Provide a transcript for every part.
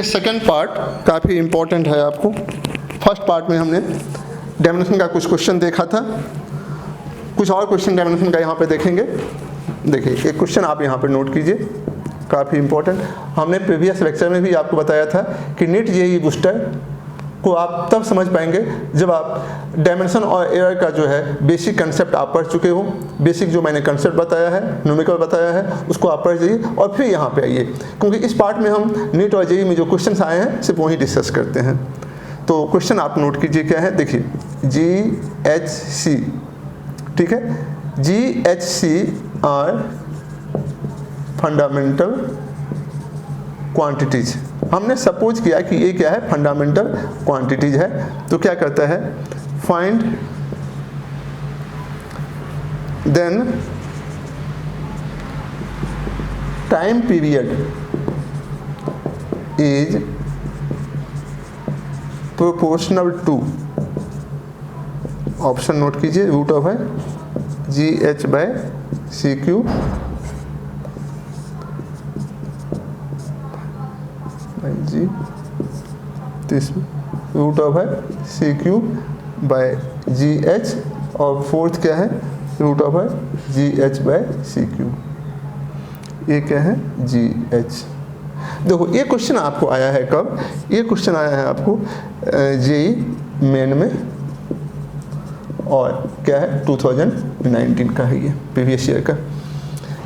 ये second part काफ़ी important है आपको। फर्स्ट पार्ट में हमने डायमेंशन का कुछ क्वेश्चन देखा था, कुछ और क्वेश्चन डायमेंशन का यहाँ पे देखेंगे। देखिए एक क्वेश्चन आप यहाँ पे नोट कीजिए, काफ़ी इम्पोर्टेंट। हमने प्रीवियस लेक्चर में भी आपको बताया था कि नीट जेईई बूस्टर को आप तब समझ पाएंगे जब आप डायमेंशन और एरर का जो है बेसिक कंसेप्ट आप पढ़ चुके हो। बेसिक जो मैंने कंसेप्ट बताया है, न्यूमेरिकल बताया है, उसको आप पढ़ जाइए और फिर यहाँ पे आइए, क्योंकि इस पार्ट में हम नीट और जेईई में जो क्वेश्चंस आए हैं सिर्फ वही डिस्कस करते हैं। तो क्वेश्चन आप नोट कीजिए क्या है। देखिए GHC, ठीक है, GHC आर फंडामेंटल क्वांटिटीज। हमने सपोज किया कि ये क्या है, फंडामेंटल क्वांटिटीज है। तो क्या करता है, find then time period is proportional to, option note कीजिए, रूट ऑफ है GH/CQ जी, रूट ऑफ है CQ/GH और फोर्थ क्या है, रूट ऑफ है GH/CQ। ये क्या है, GH। देखो ये क्वेश्चन आपको आया है कब, ये क्वेश्चन आया है आपको जेईई मेन में, और क्या है 2019 का है, ये प्रीवियस ईयर का।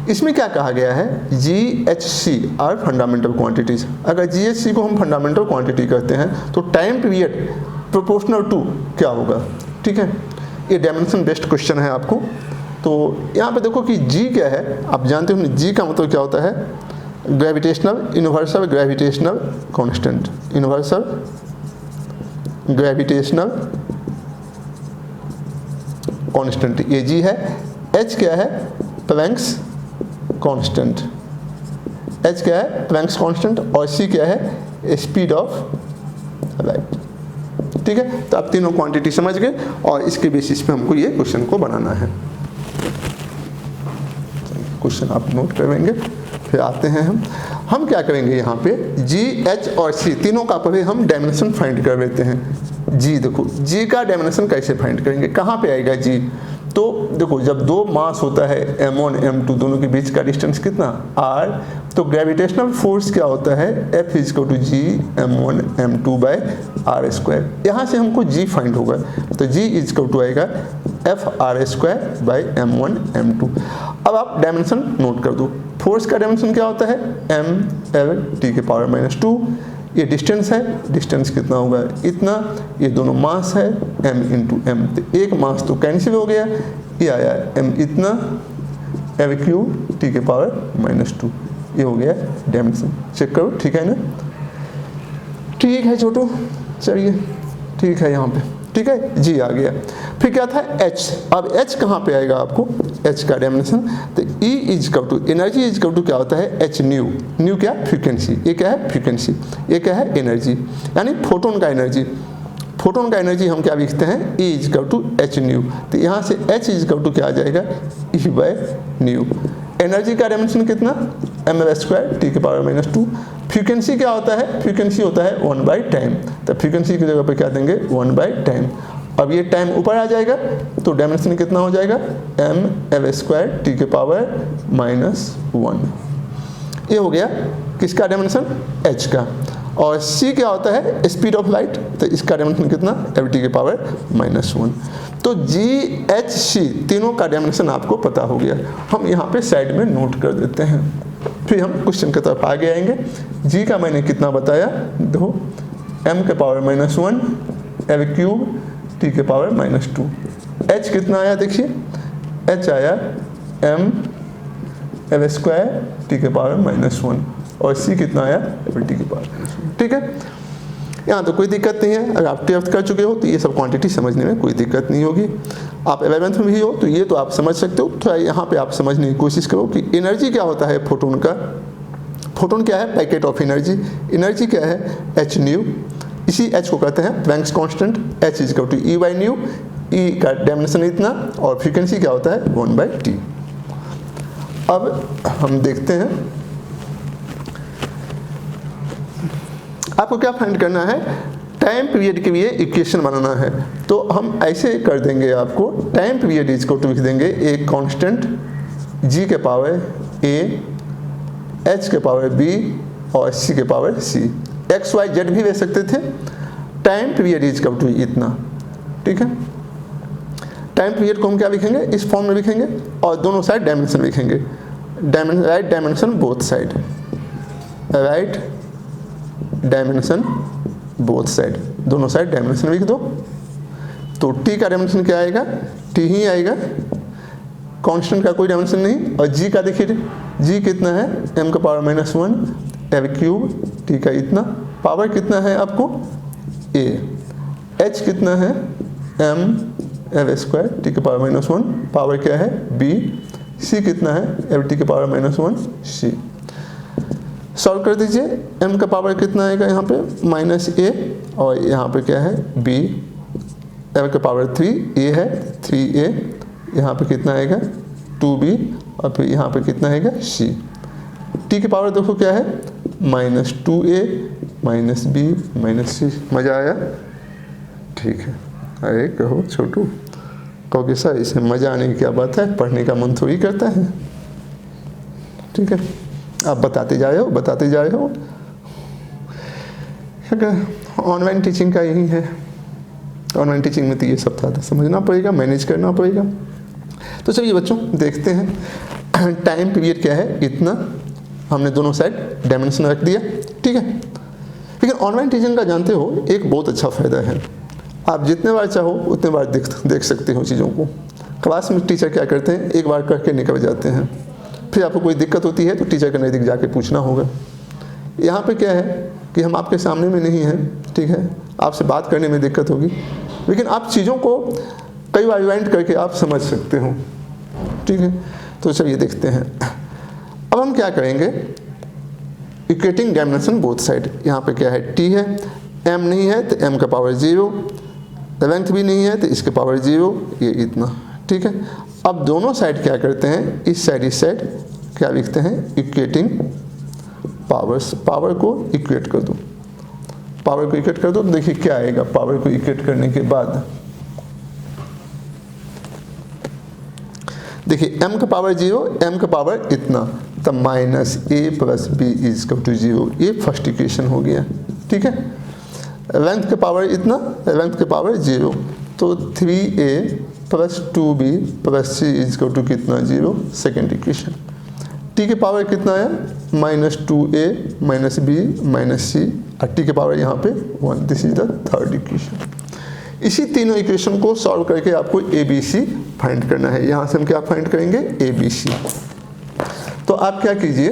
इसमें क्या कहा गया है, GHC आर फंडामेंटल क्वांटिटीज। अगर GHC को हम फंडामेंटल क्वांटिटी करते हैं तो टाइम पीरियड प्रोपोर्शनल टू क्या होगा, ठीक है। ये डायमेंशन बेस्ड क्वेश्चन है आपको। तो यहाँ पे देखो कि G क्या है, आप जानते हो G का मतलब क्या होता है, gravitational universal gravitational constant, universal gravitational constant, ये G है। H क्या है, प्लैंक्स कांस्टेंट, H क्या है, प्लैंक्स कांस्टेंट, और C क्या है, स्पीड ऑफ लाइट, ठीक है। तो आप तीनों क्वांटिटी समझ गए और इसके बेसिस पे हमको ये क्वेश्चन को बनाना है। क्वेश्चन आप नोट करेंगे, फिर आते हैं हम क्या करेंगे यहाँ पे, G, H और C तीनों का पहले हम डायमेंशन फाइंड कर लेते हैं। G देखो, G का डायमेंशन कैसे फाइंड करेंगे, कहाँ पे आएगा G। तो देखो जब दो मास होता है M1 M2, दोनों के बीच का डिस्टेंस कितना R, तो ग्रेविटेशनल फोर्स क्या होता है, F = G M1 M2/r²। यहाँ से हमको G फाइंड होगा, तो G = आएगा F r²/M1 M2। अब आप डायमेंशन नोट कर दो। फोर्स का डायमेंशन क्या होता है, m/10⁻²। ये डिस्टेंस है, डिस्टेंस कितना होगा, इतना। ये दोनों मास है m × m, तो एक मास तो कैंसिल हो गया, ये आया m इतना L³ T⁻²। ये हो गया डायमेंशन। चेक करो, ठीक है ना, ठीक है छोटू, चलिए ठीक है यहाँ पे, ठीक है। G आ गया। फिर क्या था, H। अब H कहाँ पे आएगा आपको, H का डायमेंशन, तो E = एनर्जी क्या होता है, H न्यू क्या, फ्रीक्वेंसी। ये क्या है, फ्रीक्वेंसी। ये क्या है, एनर्जी, यानी फोटोन का एनर्जी। फोटोन का एनर्जी हम क्या लिखते हैं, E = H न्यू। तो यहाँ से H = क्या आ जाएगा, E/न्यू। एनर्जी का डायमेंशन कितना, mL² T⁻²। फ्रीक्वेंसी क्या होता है, फ्रीक्वेंसी होता है 1/टाइम, तो फ्रीक्वेंसी की जगह पे क्या देंगे, 1/टाइम। अब ये टाइम ऊपर आ जाएगा तो डायमेंशन कितना हो जाएगा, mL² T⁻⁻1। ये हो गया किसका डायमेंशन, H का। और C क्या होता है, स्पीड ऑफ लाइट, तो इसका डायमेंशन कितना, L⁻⁻1। तो GHC तीनों का डायमेंशन आपको पता हो गया। हम यहाँ पे साइड में नोट कर देते हैं, फिर हम क्वेश्चन की तरफ आगे आएंगे। G का मैंने कितना बताया, देखो m⁻⁻1 L³ T⁻⁻2। H कितना आया, देखिए H आया mL² T⁻⁻1 और C कितना आया, L⁻⁻1, ठीक है। यहाँ तो कोई दिक्कत नहीं है, अगर आप 12th कर चुके हो तो ये सब क्वांटिटी समझने में कोई दिक्कत नहीं होगी। आप 11th में भी हो तो ये तो आप समझ सकते हो। थोड़ा यहाँ पे आप समझने की कोशिश करो कि एनर्जी क्या होता है फोटोन का। फोटोन क्या है, पैकेट ऑफ एनर्जी। एनर्जी क्या है, H न्यू। इसी H को कहते हैं प्लैंक्स कांस्टेंट, H = E/न्यू। E का डायमेंशन इतना और फ्रीक्वेंसी क्या होता है, 1/t। अब हम देखते हैं आपको क्या फाइंड करना है, टाइम पीरियड के लिए इक्वेशन बनाना है। तो हम ऐसे कर देंगे, आपको टाइम पीरियड इज को लिख देंगे एक कांस्टेंट g के पावर a, h के पावर b और c के power c, x y z भी ले सकते थे। टाइम पीरियड इज टू इतना, ठीक है। टाइम पीरियड को हम क्या लिखेंगे, इस फॉर्म में लिखेंगे और दोनों साइड डायमेंशन लिखेंगे, right dimension both side, right dimension both side, दोनों साइड डायमेंशन लिख दो। तो t का डायमेंशन क्या आएगा, t ही आएगा, कांस्टेंट का कोई डायमेंशन नहीं। और g का देखिए, g कितना है m का पावर -1 एल क्यूब, t का इतना, पावर कितना है आपको a, h कितना है m एल स्क्वायर, t के पावर -1, पावर क्या है b, c कितना है एल t के पावर -1 c। सॉल्व कर दीजिए, m का पावर कितना आएगा यहाँ पे -a और यहाँ पे क्या है b, l का पावर 3, a है 3a, यहाँ पे कितना आएगा 2b और फिर यहाँ पे कितना आएगा c। t की पावर देखो क्या है -2a -b -c। मज़ा आया, ठीक है। अरे कहो छोटू, कहोगे सर इसमें मज़ा आने की क्या बात है, पढ़ने का मन थोड़ी करता है, ठीक है। आप बताते जा रहे हो। ऑनलाइन टीचिंग का यही है, ऑनलाइन टीचिंग में तो ये सब था, समझना पड़ेगा, मैनेज करना पड़ेगा। तो चलिए बच्चों देखते हैं, टाइम पीरियड क्या है इतना, हमने दोनों साइड डायमेंशन रख दिया, ठीक है। लेकिन ऑनलाइन टीचिंग का जानते हो एक बहुत अच्छा फ़ायदा है, आप जितने बार चाहो उतने बार देख सकते हो चीज़ों को। क्लास में टीचर क्या करते हैं, एक बार करके निकल जाते हैं, फिर आपको कोई दिक्कत होती है तो टीचर के नज़दीक जाके पूछना होगा। यहाँ पे क्या है कि हम आपके सामने में नहीं हैं, ठीक है, आपसे बात करने में दिक्कत होगी, लेकिन आप चीज़ों को कई बार रिवाइंड करके आप समझ सकते हो, ठीक है। तो चलिए देखते हैं, अब हम क्या करेंगे, इक्वेटिंग डायमेंशन बोथ साइड। यहाँ पे क्या है t है, m नहीं है तो m का पावर 0, लेंथ भी नहीं है तो इसके पावर 0, ये इतना, ठीक है। अब दोनों साइड क्या करते हैं, इस साइड क्या लिखते हैं, इक्वेटिंग पावर्स, पावर को इक्वेट कर दो, पावर को इक्वेट कर दो। देखिए क्या आएगा पावर को इक्वेट करने के बाद, देखिए m का पावर 0, m का पावर इतना, तब -a + b = 0, ये फर्स्ट इक्वेशन हो गया, ठीक है। लेंथ के पावर इतना, लेंथ के पावर 0, तो 3a + 2b + c = कितना 0, सेकेंड इक्वेशन। t के पावर कितना आया -2a -b -c और t के पावर यहाँ पे 1, this is the third equation. इसी तीनों इक्वेशन को सॉल्व करके आपको ABC फाइंड करना है। यहाँ से हम क्या फाइंड करेंगे, ABC। तो आप क्या कीजिए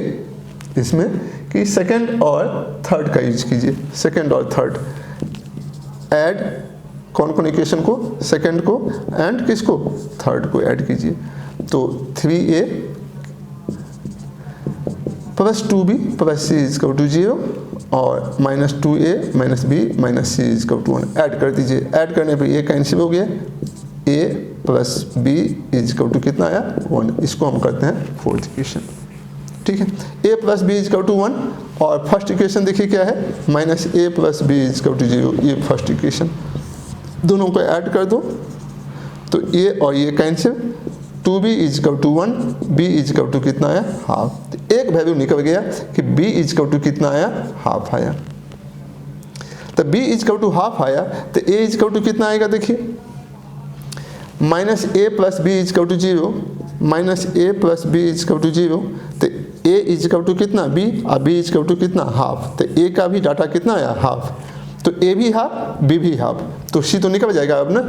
इसमें कि सेकंड और थर्ड का यूज कीजिए, सेकंड और थर्ड, ऐड कौन इक्वेशन को, सेकंड को एंड किसको, थर्ड को ऐड कीजिए। तो 3a + 2b + c = 0 और -2a -b - c = 1 ऐड कर दीजिए। ऐड करने पे ये कैंसिल हो गया, a + b = कितना आया 1, इसको हम करते हैं फोर्थ इक्वेशन, ठीक है। a + b = 1 और फर्स्ट इक्वेशन देखिए क्या है -a + b = 0, ये फर्स्ट इक्वेशन। दोनों को ऐड कर दो तो ये और ये कैंसिल, 2b = 1, b = कितना आया हाफ, तो एक वैल्यू निकल गया कि b = कितना आया हाफ आया। तो b = हाफ आया तो a = कितना आएगा, देखिए -a + b = 0, -a + b = 0, तो a = कितना b और b = कितना हाफ, तो a का भी डाटा कितना आया हाफ, तो a भी हाफ b भी हाफ, तो c तो निकल जाएगा अब ना।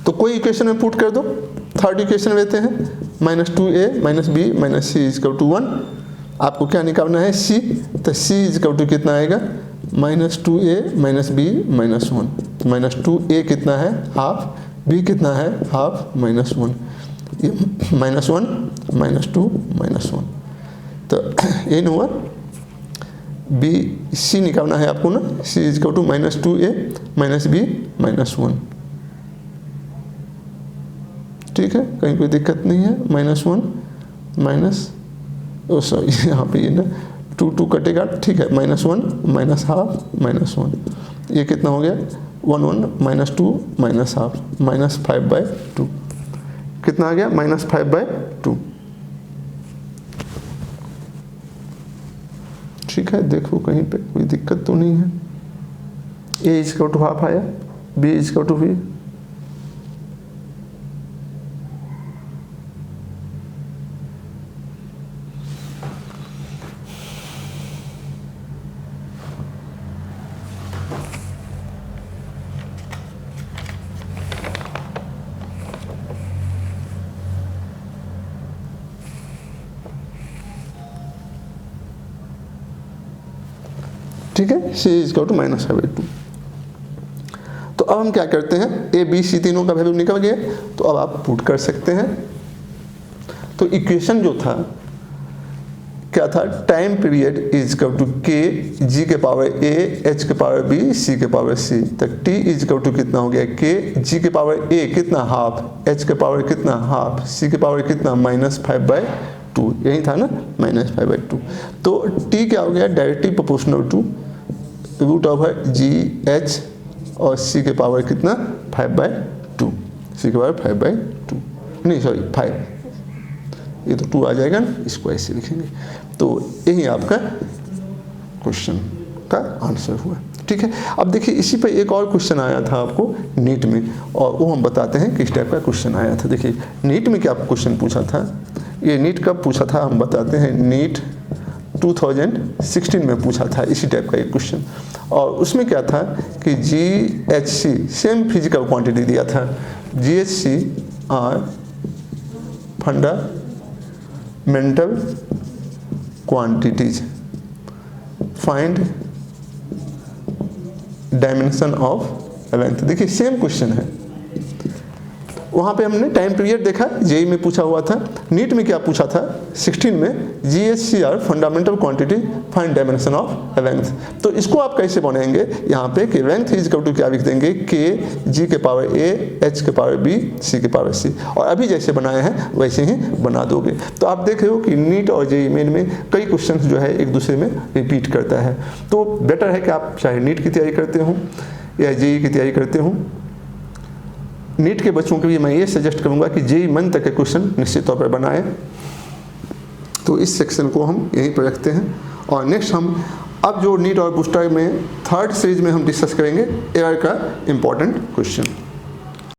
तो कोई इक्वेशन में पुट कर दो, थर्ड इक्वेशन लेते हैं -2a -b - c = 1, आपको क्या निकालना है c, तो c = कितना आएगा -2a -b -1, -2a कितना है हाफ, b कितना है हाफ -1, ये -1 -2 -1, तो ये हुआ b, c निकालना है आपको ना, c = -2a -b -1, ठीक है, कहीं कोई दिक्कत नहीं है। -1 - सॉरी यहाँ पे ये ना 2 कटेगा, ठीक है, -1 -½ -1, ये कितना हो गया 1 1 -2 -½ -5/2, कितना आ गया -5/2। ठीक है, देखो कहीं पे कोई दिक्कत तो नहीं है। A = ½ आया, B = V, ठीक है, C = -5/2। तो अब हम क्या करते हैं, A B C तीनों का वैल्यू निकल गया, तो अब आप पुट कर सकते हैं। तो इक्वेशन जो था क्या था, time period = K G⁴A H⁴B C⁴C, तक T = कितना हो गया, K G⁴A कितना ½, H⁴ कितना ½, C⁴ कितना -5/2, यही था ना -5/2। तो T क्या हो गया, डायरेक्टली प्रोपोर्शनल टू √G और C⁴ कितना 5/2, C⁴ 5/2, नहीं सॉरी 5, ये तो 2 आ जाएगा ना, इसको ऐसे लिखेंगे। तो यही आपका क्वेश्चन का आंसर हुआ, ठीक है। अब देखिए इसी पे एक और क्वेश्चन आया था आपको नीट में, और वो हम बताते हैं किस टाइप का क्वेश्चन आया था। देखिए नीट में क्या क्वेश्चन पूछा था, ये नीट कब पूछा था हम बताते हैं, नीट 2016 में पूछा था इसी टाइप का एक क्वेश्चन। और उसमें क्या था कि GHC सेम फिजिकल क्वांटिटी दिया था, GHC are fundamental quantities, find dimension of length. देखिए सेम क्वेश्चन है, वहाँ पे हमने टाइम पीरियड देखा, जेई में पूछा हुआ था। नीट में क्या पूछा था 16 में, GHCR fundamental quantity find dimension of length. तो इसको आप कैसे बनाएंगे, यहाँ पे कि लेंथ = क्या लिख देंगे, K G⁴A H⁴B C⁴C, और अभी जैसे बनाए हैं वैसे ही बना दोगे। तो आप देख रहे हो कि नीट और जेई मेन में कई क्वेश्चन जो है एक दूसरे में रिपीट करता है। तो बेटर है कि आप चाहे नीट की तैयारी करते हो या जेई की तैयारी करते हो, नीट के बच्चों के लिए मैं ये सजेस्ट करूंगा कि जेई मेन तक के क्वेश्चन निश्चित तौर पर बनाएं। तो इस सेक्शन को हम यहीं पर रखते हैं, और नेक्स्ट हम अब जो नीट और बूस्टर में 3rd सीरीज में हम डिस्कस करेंगे एयर का इम्पोर्टेंट क्वेश्चन।